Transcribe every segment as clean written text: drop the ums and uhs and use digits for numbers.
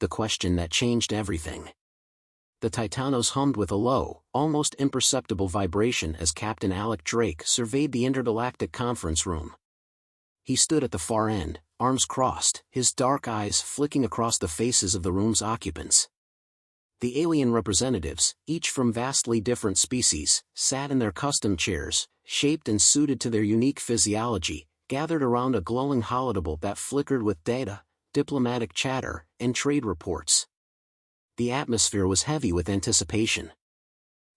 The question that changed everything. The Titanos hummed with a low, almost imperceptible vibration as Captain Alec Drake surveyed the intergalactic conference room. He stood at the far end, arms crossed, his dark eyes flicking across the faces of the room's occupants. The alien representatives, each from vastly different species, sat in their custom chairs, shaped and suited to their unique physiology, gathered around a glowing holodeble that flickered with data, diplomatic chatter, and trade reports. The atmosphere was heavy with anticipation.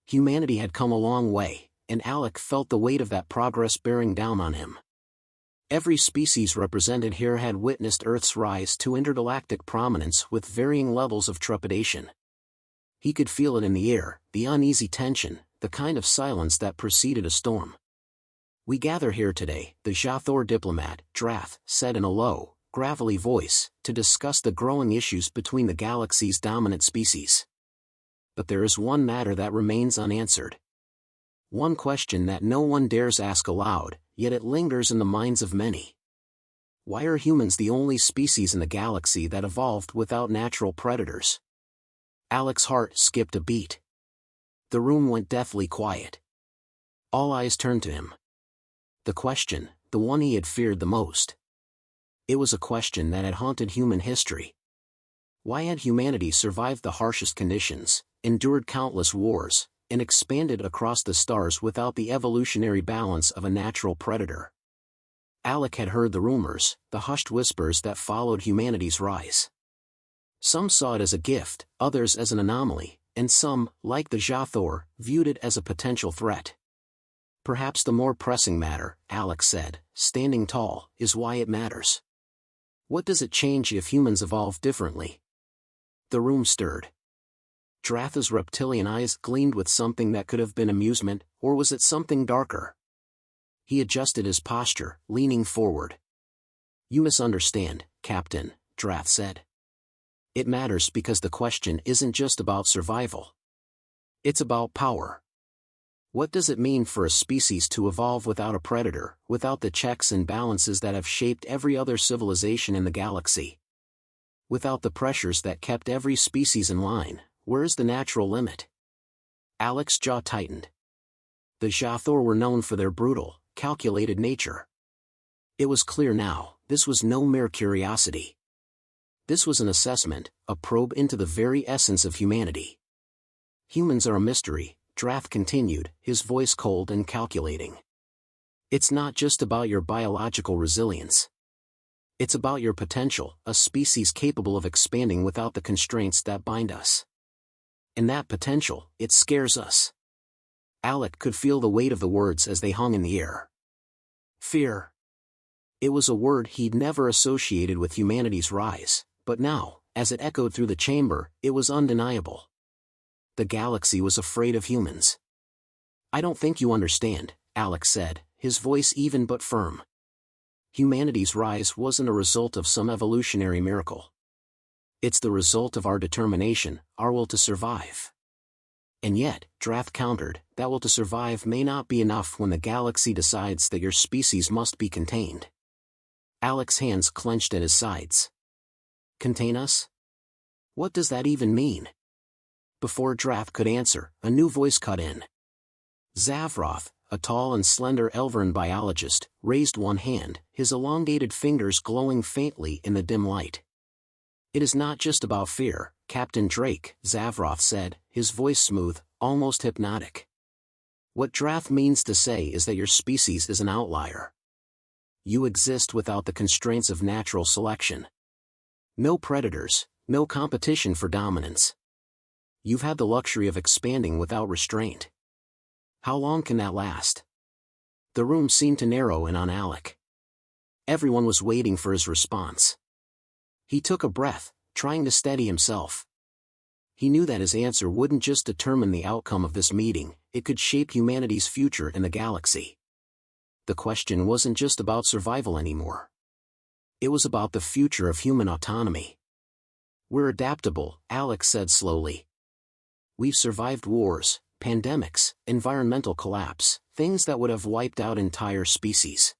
Humanity had come a long way, and Alec felt the weight of that progress bearing down on him. Every species represented here had witnessed Earth's rise to intergalactic prominence with varying levels of trepidation. He could feel it in the air, the uneasy tension, the kind of silence that preceded a storm. "We gather here today," the Jathor diplomat, Drath, said in a low, gravelly voice, "to discuss the growing issues between the galaxy's dominant species. But there is one matter that remains unanswered. One question that no one dares ask aloud, yet it lingers in the minds of many. Why are humans the only species in the galaxy that evolved without natural predators?" Alec's heart skipped a beat. The room went deathly quiet. All eyes turned to him. The question, the one he had feared the most. It was a question that had haunted human history. Why had humanity survived the harshest conditions, endured countless wars, and expanded across the stars without the evolutionary balance of a natural predator? Alec had heard the rumors, the hushed whispers that followed humanity's rise. Some saw it as a gift, others as an anomaly, and some, like the Jathor, viewed it as a potential threat. Perhaps the more pressing matter, Alec said, standing tall, is why it matters. What does it change if humans evolve differently? The room stirred. Drath's reptilian eyes gleamed with something that could have been amusement, or was it something darker? He adjusted his posture, leaning forward. "You misunderstand, Captain," Drath said. "It matters because the question isn't just about survival. It's about power. What does it mean for a species to evolve without a predator, without the checks and balances that have shaped every other civilization in the galaxy? Without the pressures that kept every species in line, where is the natural limit?" Alec's jaw tightened. The Jathor were known for their brutal, calculated nature. It was clear now, this was no mere curiosity. This was an assessment, a probe into the very essence of humanity. "Humans are a mystery," Drath continued, his voice cold and calculating. "It's not just about your biological resilience. It's about your potential, a species capable of expanding without the constraints that bind us. And that potential, it scares us." Alec could feel the weight of the words as they hung in the air. Fear. It was a word he'd never associated with humanity's rise, but now, as it echoed through the chamber, it was undeniable. The galaxy was afraid of humans. "I don't think you understand," Alec said, his voice even but firm. "Humanity's rise wasn't a result of some evolutionary miracle. It's the result of our determination, our will to survive." "And yet," Drath countered, "that will to survive may not be enough when the galaxy decides that your species must be contained." Alec's hands clenched at his sides. "Contain us? What does that even mean?" Before Drath could answer, a new voice cut in. Zavroth, a tall and slender Elveran biologist, raised one hand, his elongated fingers glowing faintly in the dim light. "It is not just about fear, Captain Drake," Zavroth said, his voice smooth, almost hypnotic. "What Drath means to say is that your species is an outlier. You exist without the constraints of natural selection. No predators, no competition for dominance. You've had the luxury of expanding without restraint. How long can that last?" The room seemed to narrow in on Alec. Everyone was waiting for his response. He took a breath, trying to steady himself. He knew that his answer wouldn't just determine the outcome of this meeting, it could shape humanity's future in the galaxy. The question wasn't just about survival anymore. It was about the future of human autonomy. "We're adaptable," Alec said slowly. "We've survived wars, pandemics, environmental collapse, things that would have wiped out entire species.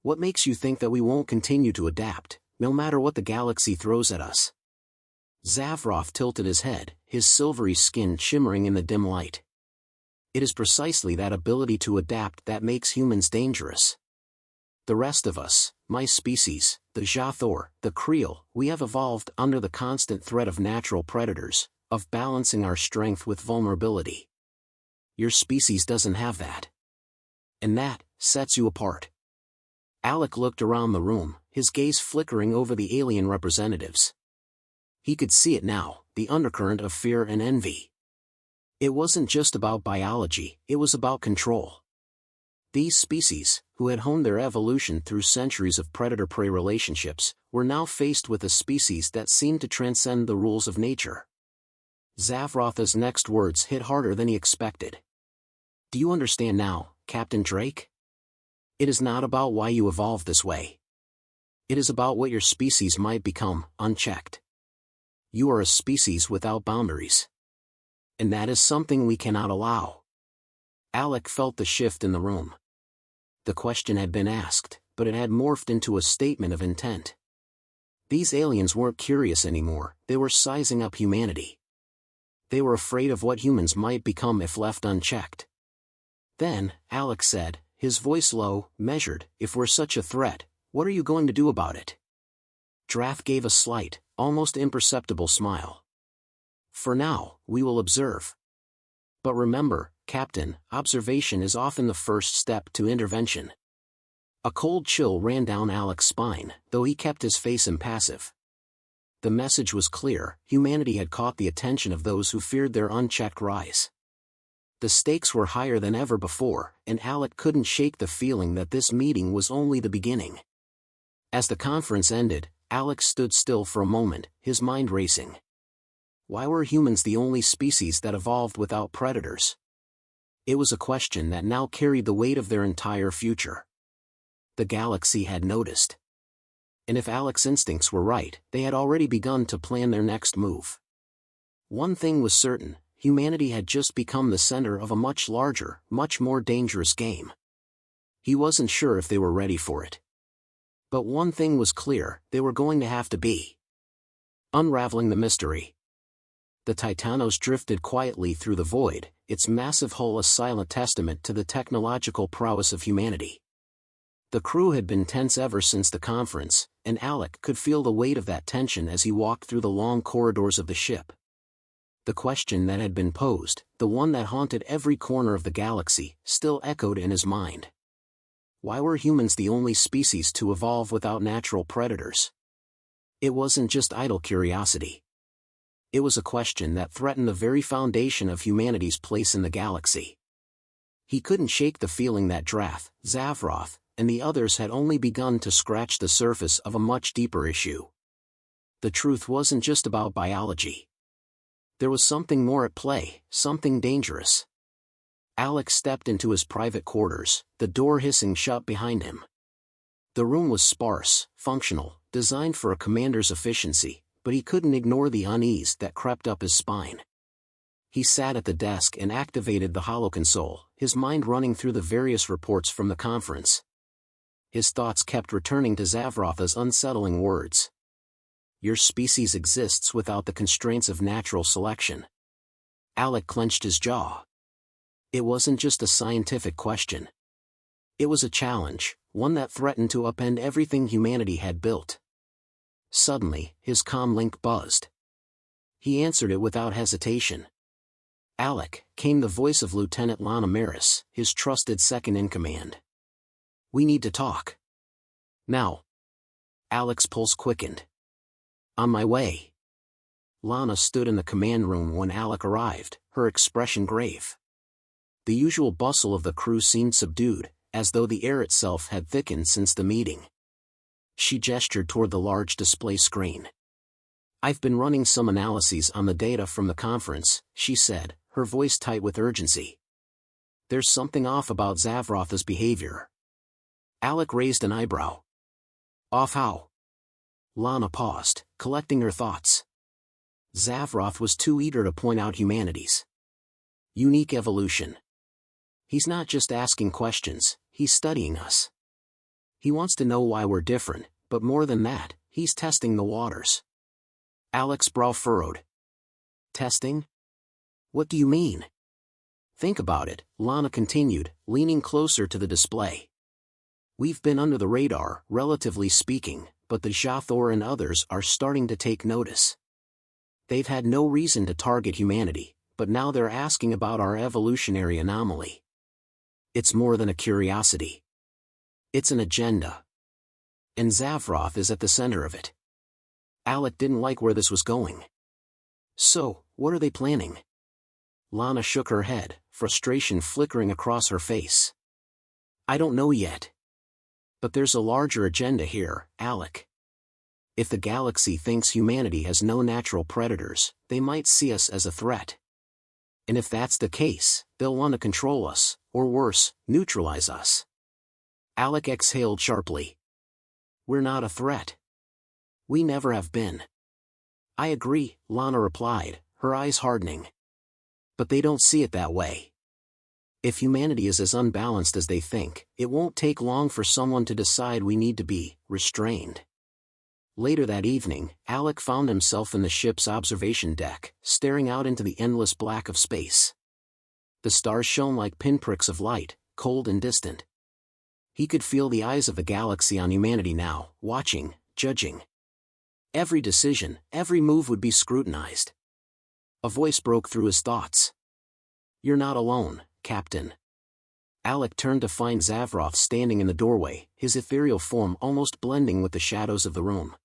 What makes you think that we won't continue to adapt, no matter what the galaxy throws at us?" Zavroth tilted his head, his silvery skin shimmering in the dim light. It is precisely that ability to adapt that makes humans dangerous. The rest of us, my species, the Jathor, the Creel, we have evolved under the constant threat of natural predators, of balancing our strength with vulnerability. Your species doesn't have that. And that sets you apart. Alec looked around the room, his gaze flickering over the alien representatives. He could see it now, the undercurrent of fear and envy. It wasn't just about biology, it was about control. These species, who had honed their evolution through centuries of predator-prey relationships, were now faced with a species that seemed to transcend the rules of nature. Zavroth's next words hit harder than he expected. Do you understand now, Captain Drake? It is not about why you evolved this way. It is about what your species might become, unchecked. You are a species without boundaries. And that is something we cannot allow. Alec felt the shift in the room. The question had been asked, but it had morphed into a statement of intent. These aliens weren't curious anymore, they were sizing up humanity. They were afraid of what humans might become if left unchecked. Then, Alec said, his voice low, measured, if we're such a threat, what are you going to do about it? Drath gave a slight, almost imperceptible smile. For now, we will observe. But remember, Captain, observation is often the first step to intervention. A cold chill ran down Alec's spine, though he kept his face impassive. The message was clear, humanity had caught the attention of those who feared their unchecked rise. The stakes were higher than ever before, and Alec couldn't shake the feeling that this meeting was only the beginning. As the conference ended, Alec stood still for a moment, his mind racing. Why were humans the only species that evolved without predators? It was a question that now carried the weight of their entire future. The galaxy had noticed. And if Alec's instincts were right, they had already begun to plan their next move. One thing was certain, humanity had just become the center of a much larger, much more dangerous game. He wasn't sure if they were ready for it. But one thing was clear, they were going to have to be. Unraveling the mystery. The Titanos drifted quietly through the void, its massive hull a silent testament to the technological prowess of humanity. The crew had been tense ever since the conference, and Alec could feel the weight of that tension as he walked through the long corridors of the ship. The question that had been posed, the one that haunted every corner of the galaxy, still echoed in his mind. Why were humans the only species to evolve without natural predators? It wasn't just idle curiosity. It was a question that threatened the very foundation of humanity's place in the galaxy. He couldn't shake the feeling that Drath, Zavroth, and the others had only begun to scratch the surface of a much deeper issue. The truth wasn't just about biology. There was something more at play, something dangerous. Alec stepped into his private quarters, the door hissing shut behind him. The room was sparse, functional, designed for a commander's efficiency, but he couldn't ignore the unease that crept up his spine. He sat at the desk and activated the holoconsole, his mind running through the various reports from the conference. His thoughts kept returning to Zavroth's unsettling words. Your species exists without the constraints of natural selection. Alec clenched his jaw. It wasn't just a scientific question. It was a challenge, one that threatened to upend everything humanity had built. Suddenly, his comm link buzzed. He answered it without hesitation. Alec, came the voice of Lieutenant Lana Maris, his trusted second-in-command. We need to talk. Now. Alec's pulse quickened. On my way. Lana stood in the command room when Alec arrived, her expression grave. The usual bustle of the crew seemed subdued, as though the air itself had thickened since the meeting. She gestured toward the large display screen. I've been running some analyses on the data from the conference, she said, her voice tight with urgency. There's something off about Zavroth's behavior. Alec raised an eyebrow. Off how? Lana paused, collecting her thoughts. Zavroth was too eager to point out humanity's unique evolution. He's not just asking questions, he's studying us. He wants to know why we're different, but more than that, he's testing the waters. Alec's brow furrowed. Testing? What do you mean? Think about it, Lana continued, leaning closer to the display. We've been under the radar, relatively speaking, but the Jathor and others are starting to take notice. They've had no reason to target humanity, but now they're asking about our evolutionary anomaly. It's more than a curiosity. It's an agenda. And Zavroth is at the center of it. Alec didn't like where this was going. So, what are they planning? Lana shook her head, frustration flickering across her face. I don't know yet. But there's a larger agenda here, Alec. If the galaxy thinks humanity has no natural predators, they might see us as a threat. And if that's the case, they'll want to control us, or worse, neutralize us. Alec exhaled sharply. We're not a threat. We never have been. I agree, Lana replied, her eyes hardening. But they don't see it that way. If humanity is as unbalanced as they think, it won't take long for someone to decide we need to be restrained. Later that evening, Alec found himself in the ship's observation deck, staring out into the endless black of space. The stars shone like pinpricks of light, cold and distant. He could feel the eyes of the galaxy on humanity now, watching, judging. Every decision, every move would be scrutinized. A voice broke through his thoughts. You're not alone, Captain. Alec turned to find Zavroth standing in the doorway, his ethereal form almost blending with the shadows of the room.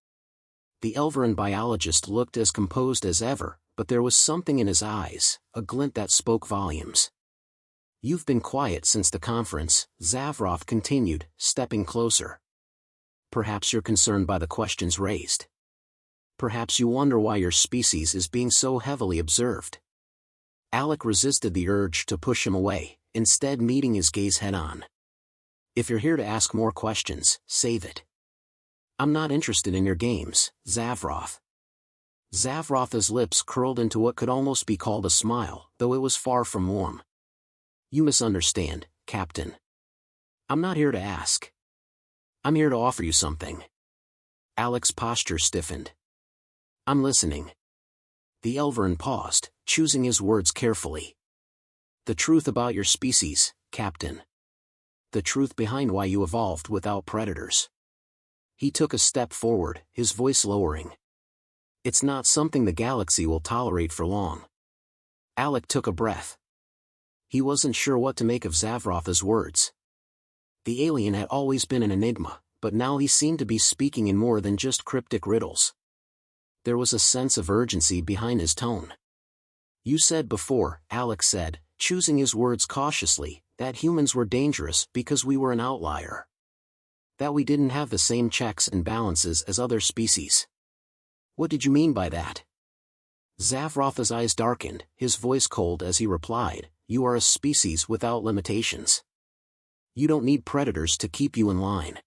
The Elveran biologist looked as composed as ever, but there was something in his eyes, a glint that spoke volumes. You've been quiet since the conference, Zavroth continued, stepping closer. Perhaps you're concerned by the questions raised. Perhaps you wonder why your species is being so heavily observed. Alec resisted the urge to push him away, instead meeting his gaze head-on. If you're here to ask more questions, save it. I'm not interested in your games, Zavroth. Zavroth's lips curled into what could almost be called a smile, though it was far from warm. You misunderstand, Captain. I'm not here to ask. I'm here to offer you something. Alec's posture stiffened. I'm listening. The Elveran paused, choosing his words carefully. The truth about your species, Captain. The truth behind why you evolved without predators. He took a step forward, his voice lowering. It's not something the galaxy will tolerate for long. Alec took a breath. He wasn't sure what to make of Zavroth's words. The alien had always been an enigma, but now he seemed to be speaking in more than just cryptic riddles. There was a sense of urgency behind his tone. You said before, Alec said, choosing his words cautiously, that humans were dangerous because we were an outlier. That we didn't have the same checks and balances as other species. What did you mean by that? Zavroth's eyes darkened, his voice cold as he replied, you are a species without limitations. You don't need predators to keep you in line.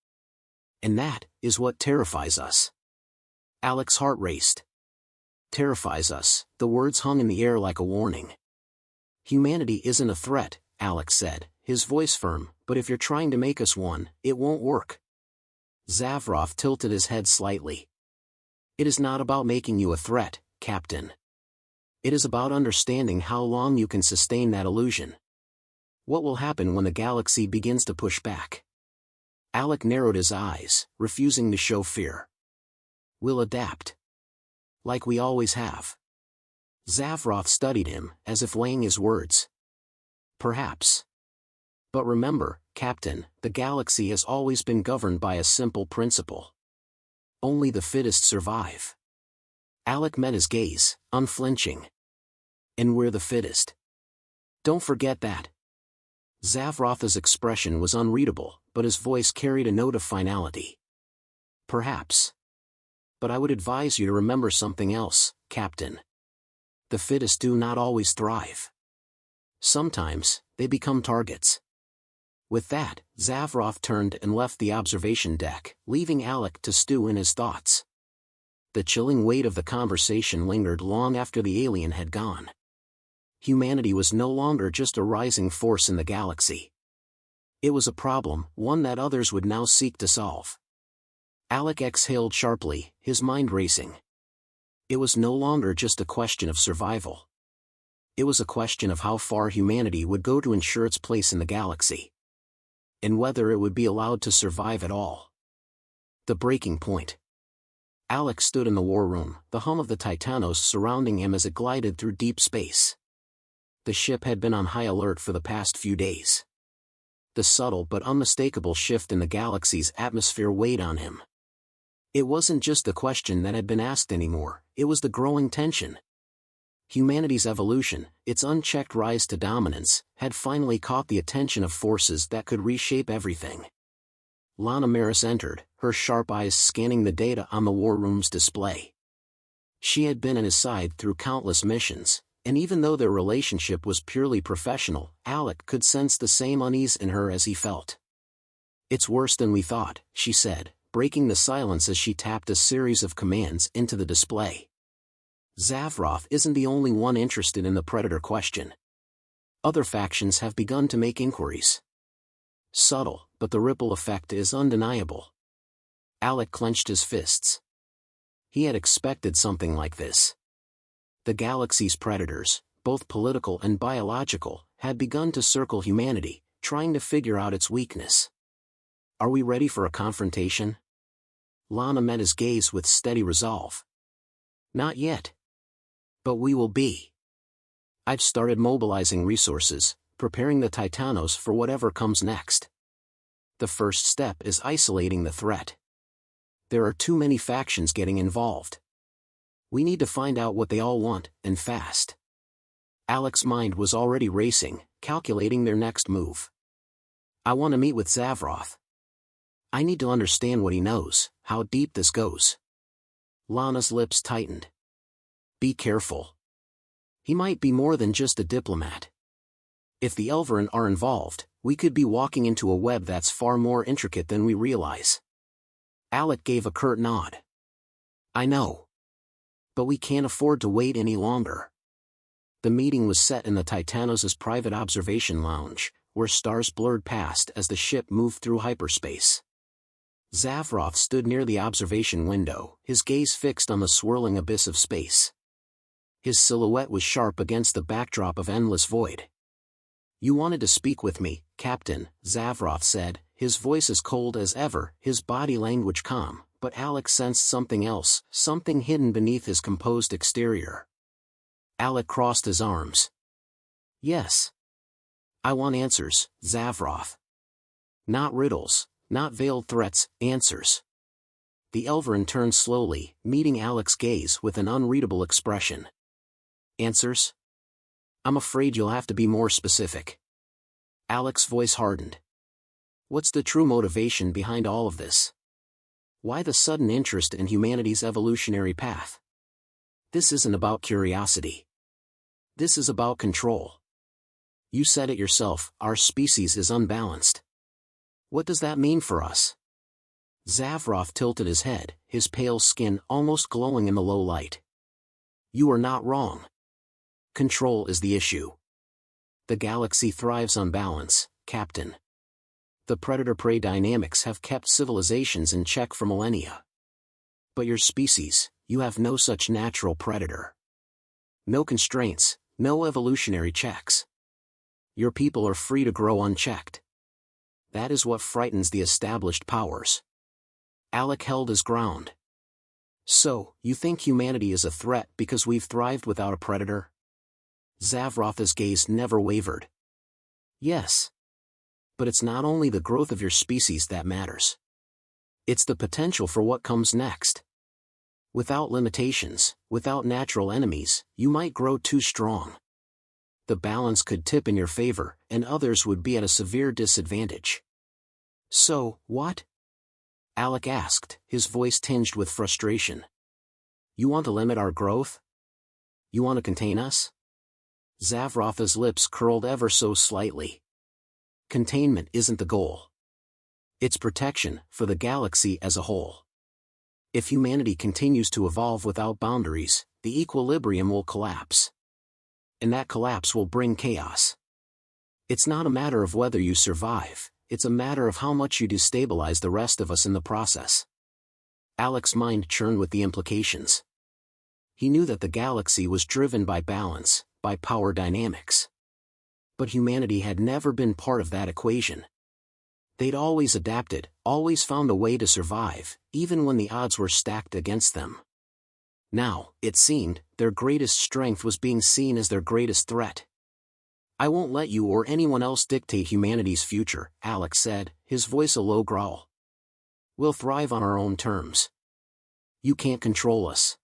And that is what terrifies us. Alec's heart raced. Terrifies us, the words hung in the air like a warning. Humanity isn't a threat, Alec said, his voice firm, but if you're trying to make us one, it won't work. Zavroth tilted his head slightly. It is not about making you a threat, Captain. It is about understanding how long you can sustain that illusion. What will happen when the galaxy begins to push back? Alec narrowed his eyes, refusing to show fear. We'll adapt. Like we always have. Zavroth studied him, as if weighing his words. Perhaps. But remember, Captain, the galaxy has always been governed by a simple principle. Only the fittest survive. Alec met his gaze, unflinching. And we're the fittest. Don't forget that. Zavroth's expression was unreadable, but his voice carried a note of finality. Perhaps. But I would advise you to remember something else, Captain. The fittest do not always thrive. Sometimes, they become targets. With that, Zavroth turned and left the observation deck, leaving Alec to stew in his thoughts. The chilling weight of the conversation lingered long after the alien had gone. Humanity was no longer just a rising force in the galaxy. It was a problem, one that others would now seek to solve. Alec exhaled sharply, his mind racing. It was no longer just a question of survival. It was a question of how far humanity would go to ensure its place in the galaxy. And whether it would be allowed to survive at all. The breaking point. Alec stood in the war room, the hum of the Titanos surrounding him as it glided through deep space. The ship had been on high alert for the past few days. The subtle but unmistakable shift in the galaxy's atmosphere weighed on him. It wasn't just the question that had been asked anymore, it was the growing tension. Humanity's evolution, its unchecked rise to dominance, had finally caught the attention of forces that could reshape everything. Lana Maris entered, her sharp eyes scanning the data on the war room's display. She had been at his side through countless missions, and even though their relationship was purely professional, Alec could sense the same unease in her as he felt. "It's worse than we thought," she said, breaking the silence as she tapped a series of commands into the display. Zavroth isn't the only one interested in the Predator question. Other factions have begun to make inquiries. Subtle, but the ripple effect is undeniable. Alec clenched his fists. He had expected something like this. The galaxy's predators, both political and biological, had begun to circle humanity, trying to figure out its weakness. "Are we ready for a confrontation?" Lana met his gaze with steady resolve. "Not yet. But we will be. I've started mobilizing resources, preparing the Titanos for whatever comes next. The first step is isolating the threat. There are too many factions getting involved. We need to find out what they all want, and fast." Alec's mind was already racing, calculating their next move. "I want to meet with Zavroth. I need to understand what he knows, how deep this goes." Lana's lips tightened. "Be careful. He might be more than just a diplomat. If the Elverin are involved, we could be walking into a web that's far more intricate than we realize." Alec gave a curt nod. "I know. But we can't afford to wait any longer." The meeting was set in the Titanos' private observation lounge, where stars blurred past as the ship moved through hyperspace. Zavroth stood near the observation window, his gaze fixed on the swirling abyss of space. His silhouette was sharp against the backdrop of endless void. "You wanted to speak with me, Captain," Zavroth said, his voice as cold as ever, his body language calm, but Alec sensed something else, something hidden beneath his composed exterior. Alec crossed his arms. "Yes. I want answers, Zavroth. Not riddles, not veiled threats, answers." The Elverin turned slowly, meeting Alec's gaze with an unreadable expression. "Answers? I'm afraid you'll have to be more specific." Alec's voice hardened. "What's the true motivation behind all of this? Why the sudden interest in humanity's evolutionary path? This isn't about curiosity. This is about control. You said it yourself, our species is unbalanced. What does that mean for us?" Zavroth tilted his head, his pale skin almost glowing in the low light. "You are not wrong. Control is the issue. The galaxy thrives on balance, Captain. The predator-prey dynamics have kept civilizations in check for millennia. But your species, you have no such natural predator. No constraints, no evolutionary checks. Your people are free to grow unchecked. That is what frightens the established powers." Alec held his ground. "So, you think humanity is a threat because we've thrived without a predator?" Zavroth's gaze never wavered. "Yes. But it's not only the growth of your species that matters. It's the potential for what comes next. Without limitations, without natural enemies, you might grow too strong. The balance could tip in your favor, and others would be at a severe disadvantage." "So, what?" Alec asked, his voice tinged with frustration. "You want to limit our growth? You want to contain us?" Zavroth's lips curled ever so slightly. "Containment isn't the goal. It's protection, for the galaxy as a whole. If humanity continues to evolve without boundaries, the equilibrium will collapse. And that collapse will bring chaos. It's not a matter of whether you survive, it's a matter of how much you destabilize the rest of us in the process." Alec's mind churned with the implications. He knew that the galaxy was driven by balance, by power dynamics. But humanity had never been part of that equation. They'd always adapted, always found a way to survive, even when the odds were stacked against them. Now, it seemed, their greatest strength was being seen as their greatest threat. "I won't let you or anyone else dictate humanity's future," Alex said, his voice a low growl. "We'll thrive on our own terms. You can't control us."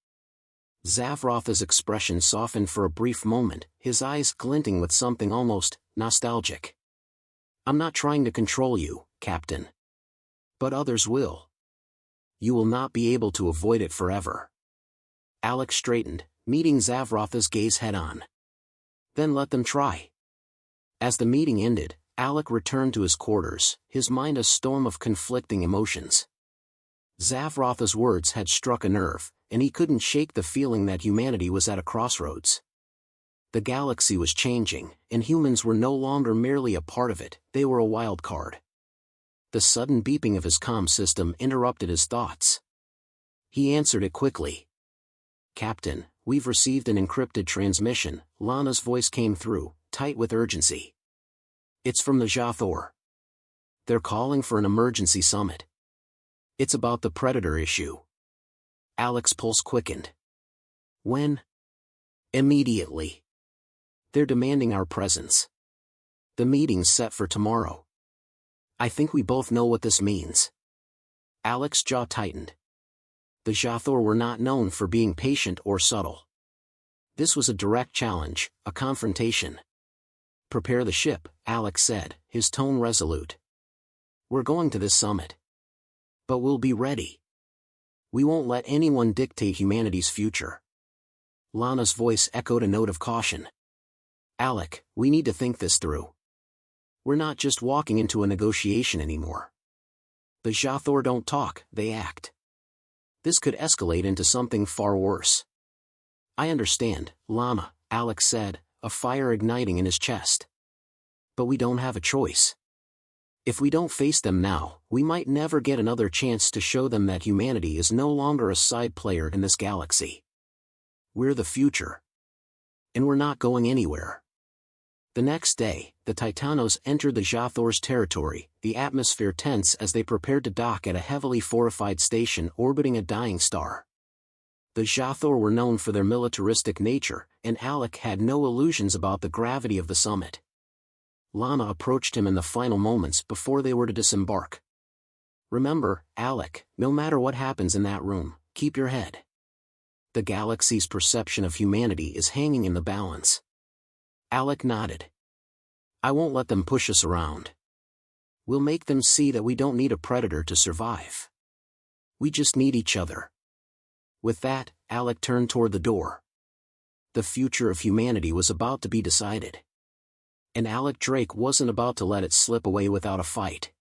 Zavrotha's expression softened for a brief moment, his eyes glinting with something almost nostalgic. "I'm not trying to control you, Captain. But others will. You will not be able to avoid it forever." Alex straightened, meeting Zavrotha's gaze head-on. "Then let them try." As the meeting ended, Alec returned to his quarters, his mind a storm of conflicting emotions. Zavrotha's words had struck a nerve, and he couldn't shake the feeling that humanity was at a crossroads. The galaxy was changing, and humans were no longer merely a part of it, they were a wild card. The sudden beeping of his comm system interrupted his thoughts. He answered it quickly. "Captain, we've received an encrypted transmission," Lana's voice came through, tight with urgency. "It's from the Jathor. They're calling for an emergency summit. It's about the Predator issue." Alec's pulse quickened. "When?" "Immediately. They're demanding our presence. The meeting's set for tomorrow." "I think we both know what this means." Alec's jaw tightened. The Jathor were not known for being patient or subtle. This was a direct challenge, a confrontation. "Prepare the ship," Alex said, his tone resolute. "We're going to this summit. But we'll be ready. We won't let anyone dictate humanity's future." Lana's voice echoed a note of caution. "Alec, we need to think this through. We're not just walking into a negotiation anymore. The Jathor don't talk, they act. This could escalate into something far worse." "I understand, Lana," Alex said, a fire igniting in his chest. "But we don't have a choice. If we don't face them now, we might never get another chance to show them that humanity is no longer a side player in this galaxy. We're the future. And we're not going anywhere." The next day, the Titanos entered the Jathor's territory, the atmosphere tense as they prepared to dock at a heavily fortified station orbiting a dying star. The Jathor were known for their militaristic nature, and Alec had no illusions about the gravity of the summit. Lana approached him in the final moments before they were to disembark. "Remember, Alec, no matter what happens in that room, keep your head. The galaxy's perception of humanity is hanging in the balance." Alec nodded. "I won't let them push us around. We'll make them see that we don't need a predator to survive. We just need each other." With that, Alec turned toward the door. The future of humanity was about to be decided. And Alec Drake wasn't about to let it slip away without a fight.